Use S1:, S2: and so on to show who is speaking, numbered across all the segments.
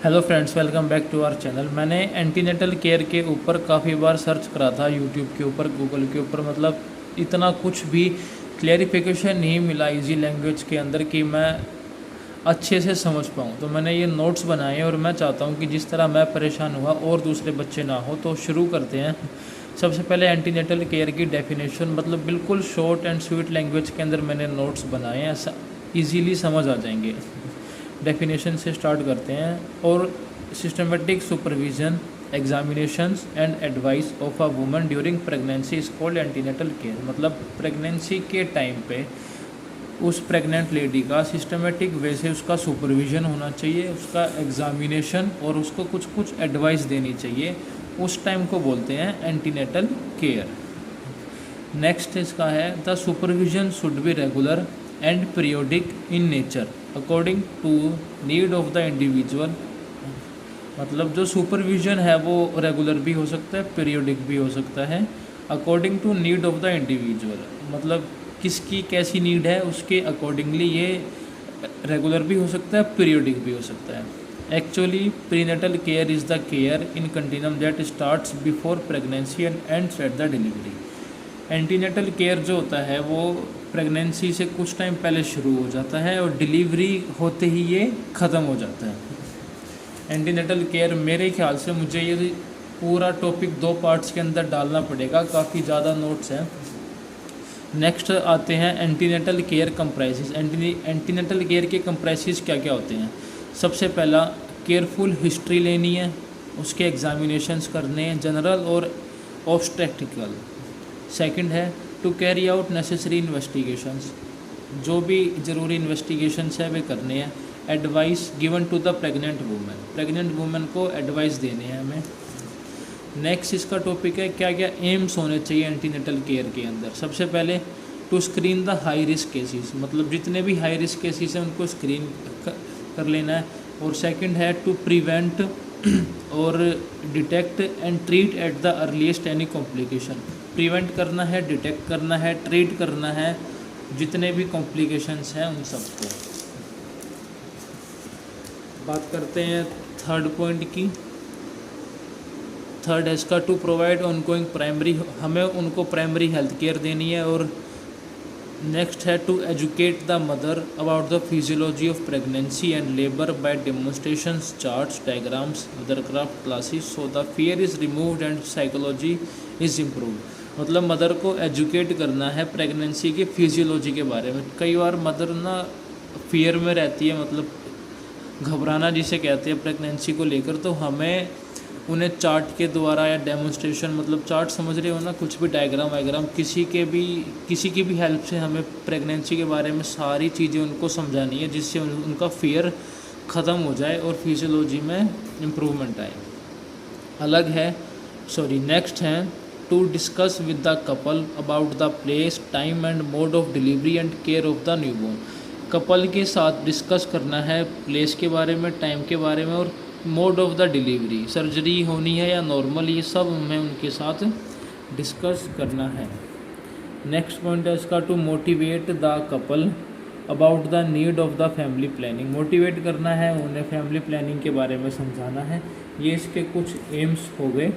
S1: Hello friends, welcome back to our channel. मैंने antenatal care के ऊपर काफ़ी बार सर्च करा था यूट्यूब के ऊपर, गूगल के ऊपर, मतलब इतना कुछ भी क्लैरिफिकेशन नहीं मिला इजी लैंग्वेज के अंदर कि मैं अच्छे से समझ पाऊँ। तो मैंने ये नोट्स बनाए और मैं चाहता हूँ कि जिस तरह मैं परेशान हुआ और दूसरे बच्चे ना हो। तो शुरू करते हैं। सबसे पहले एंटीनेटल केयर की डेफिनेशन, मतलब बिल्कुल शॉर्ट एंड स्वीट लैंग्वेज के अंदर मैंने नोट्स बनाए हैं, ऐसा ईजीली समझ आ जाएंगे। डेफिनेशन से स्टार्ट करते हैं। और systematic supervision, examinations and advice of a woman during pregnancy is called antenatal care. मतलब प्रेगनेंसी के टाइम पे उस प्रेग्नेंट लेडी का सिस्टमेटिक वे से उसका सुपरविज़न होना चाहिए, उसका एग्जामिनेशन, और उसको कुछ कुछ एडवाइस देनी चाहिए। उस टाइम को बोलते हैं एंटीनेटल केयर। नेक्स्ट इसका है, the supervision should be regular and periodic in nature according to need of the individual. मतलब जो सुपरविजन है वो रेगुलर भी हो सकता है, पीरियोडिक भी हो सकता है, according to need of the individual. मतलब किसकी कैसी नीड है उसके अकॉर्डिंगली ये रेगुलर भी हो सकता है, पीरियोडिक भी हो सकता है। Actually prenatal care is the care in continuum that starts before pregnancy and ends at the delivery. Antenatal care जो होता है वो प्रेगनेंसी से कुछ टाइम पहले शुरू हो जाता है और डिलीवरी होते ही ये ख़त्म हो जाता है। एंटीनेटल केयर, मेरे ख्याल से मुझे ये पूरा टॉपिक 2 पार्ट्स के अंदर डालना पड़ेगा, काफ़ी ज़्यादा नोट्स हैं। नेक्स्ट आते हैं antenatal care comprises. Antenatal care के कंप्राइजेस क्या क्या होते हैं। सबसे पहला, केयरफुल हिस्ट्री लेनी है, उसके एग्जामिनेशंस करने हैं, जनरल और ऑब्स्टेट्रिकल। सेकंड है to carry out necessary investigations, जो भी ज़रूरी इन्वेस्टिगेशंस है वे करने हैं। Advice given to the pregnant women को एडवाइस देने हैं हमें। नेक्स्ट इसका टॉपिक है क्या क्या एम्स होने चाहिए एंटीनेटल केयर के अंदर। सबसे पहले to screen the high risk cases, मतलब जितने भी हाई रिस्क केसेस हैं उनको स्क्रीन कर लेना है। और सेकंड है टू प्रिवेंट और detect and treat at the earliest any complication. Prevent करना है, डिटेक्ट करना है, ट्रीट करना है जितने भी कॉम्प्लिकेशंस हैं उन सबको। बात करते हैं थर्ड पॉइंट की। थर्ड है इसका टू प्रोवाइड ऑनगोइंग प्राइमरी, हमें उनको प्राइमरी हेल्थ केयर देनी है। और नेक्स्ट है to educate the mother about the physiology of pregnancy and labour by demonstrations, charts, diagrams, mother craft classes, so the fear is removed and psychology is improved. मतलब mother को educate करना है pregnancy की physiology के बारे में। कई बार mother ना फियर में रहती है, मतलब घबराना जिसे कहते हैं प्रेगनेंसी को लेकर, तो हमें उन्हें चार्ट के द्वारा या डेमोन्स्ट्रेशन, मतलब चार्ट समझ रहे हो ना, कुछ भी डायग्राम वायग्राम, किसी की भी हेल्प से हमें प्रेगनेंसी के बारे में सारी चीज़ें उनको समझानी है, जिससे उनका फियर ख़त्म हो जाए और फिजियोलॉजी में इम्प्रूवमेंट आए। नेक्स्ट है to discuss with the couple about the place, time and mode of delivery and care of the newborn. Couple के साथ डिस्कस करना है प्लेस के बारे में, टाइम के बारे में और mode of the delivery, surgery होनी है या नॉर्मल, ये सब हमें उनके साथ डिस्कस करना है। नेक्स्ट पॉइंट है इसका to motivate the couple about the need of the family planning. Motivate करना है उन्हें, फैमिली प्लानिंग के बारे में समझाना है। ये इसके कुछ एम्स हो गए।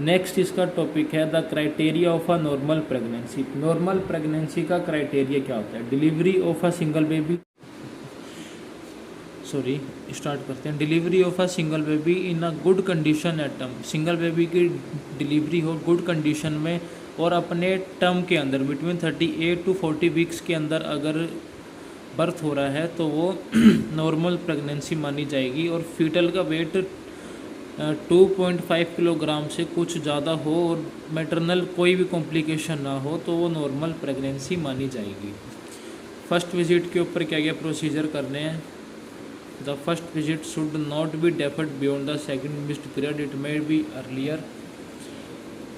S1: नेक्स्ट इसका टॉपिक है the criteria of a normal pregnancy. Normal pregnancy का क्राइटेरिया क्या होता है। Delivery of a single baby, start करते हैं। Delivery of a single baby in a good condition at term. Single baby की डिलीवरी हो गुड कंडीशन में और अपने टर्म के अंदर बिटवीन 38 to 40 वीक्स के अंदर अगर बर्थ हो रहा है तो वो नॉर्मल प्रेगनेंसी मानी जाएगी। और फीटल का वेट 2.5 किलोग्राम से कुछ ज़्यादा हो और मैटरनल कोई भी कॉम्प्लिकेशन ना हो तो वो नॉर्मल प्रेगनेंसी मानी जाएगी। फर्स्ट विजिट के ऊपर क्या क्या प्रोसीजर करने हैं। The first visit should not be deferred beyond the second missed period. It may be earlier.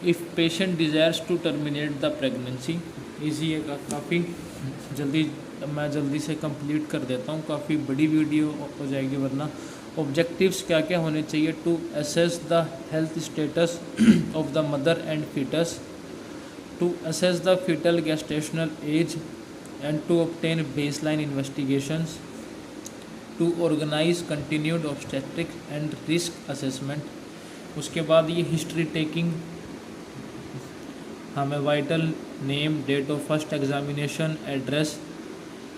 S1: If patient desires to terminate the pregnancy, easy है काफ़ी जल्दी से कंप्लीट कर देता हूँ, काफ़ी बड़ी वीडियो हो जाएगी वरना। ऑब्जेक्टिव्स क्या क्या होने चाहिए। To assess the health status of the mother and foetus, to assess the foetal gestational age and to obtain baseline investigations, to organise continued obstetric and risk assessment. उसके बाद ये हिस्ट्री टेकिंग, हमें vital name, date of first examination, address,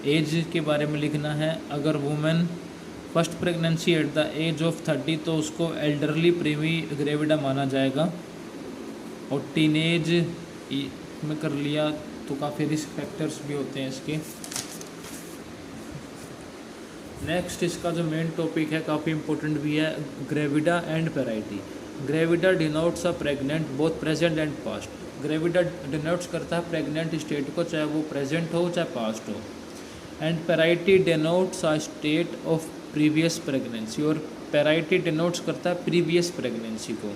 S1: age के बारे में लिखना है। अगर women first pregnancy at the age of 30 तो उसको एल्डरली प्रीमी ग्रेविडा माना जाएगा। और टीनेज में कर लिया तो काफ़ी रिस्क फैक्टर्स भी होते हैं इसके। नेक्स्ट इसका जो मेन टॉपिक है काफ़ी इंपॉर्टेंट भी है, gravida and parity. Gravida denotes a pregnant both present and past. Gravida denotes करता है प्रेग्नेंट स्टेट को, चाहे वो प्रेजेंट हो चाहे पास्ट हो। And parity denotes a state of previous pregnancy, और पेराइटी डिनोट्स करता है प्रीवियस प्रेगनेंसी को।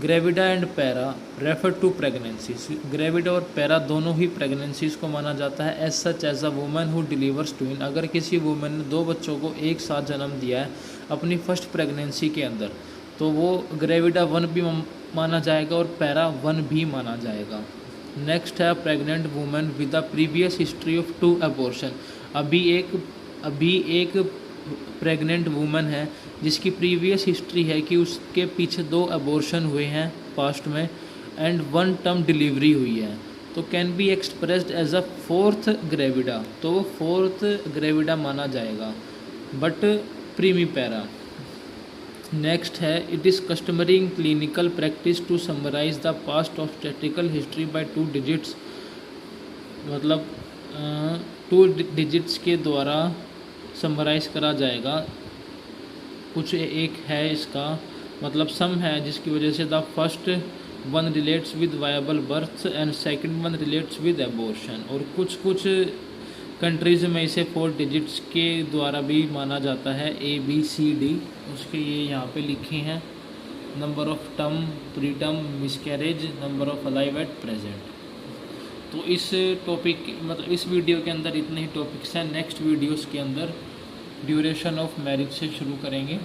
S1: Gravida and para refer to pregnancies. Gravida और पैरा दोनों ही प्रेगनेंसीज को माना जाता है। As such as a woman who delivers twin, अगर किसी वुमन ने 2 बच्चों को एक साथ जन्म दिया है अपनी फर्स्ट प्रेगनेंसी के अंदर, तो वो ग्रेविडा 1 भी माना जाएगा और पैरा 1 भी माना जाएगा। नेक्स्ट है pregnant woman with a previous history of 2 abortion. अभी एक प्रेग्नेंट वुमन है जिसकी प्रीवियस हिस्ट्री है कि उसके पीछे 2 अबॉर्शन हुए हैं पास्ट में एंड 1 टर्म डिलीवरी हुई है, तो can be expressed as a 4th gravida, तो वो 4th ग्रेविडा माना जाएगा बट प्रीमी पैरा। नेक्स्ट है it is customary in clinical practice to summarise the past obstetrical history by 2 digits, मतलब 2 डिजिट्स के द्वारा समराइज करा जाएगा। कुछ एक है इसका मतलब सम है जिसकी वजह से the first 1 relates with viable birth and second 1 relates with abortion, और कुछ कंट्रीज़ में इसे 4 डिजिट्स के द्वारा भी माना जाता है, ABCD। उसके ये यहाँ पे लिखे हैं, number of term, pre term, miscarriage, number of alive at present. तो इस टॉपिक मतलब इस वीडियो के अंदर इतने ही टॉपिक्स हैं। नेक्स्ट वीडियोस के अंदर ड्यूरेशन ऑफ मैरिज से शुरू करेंगे।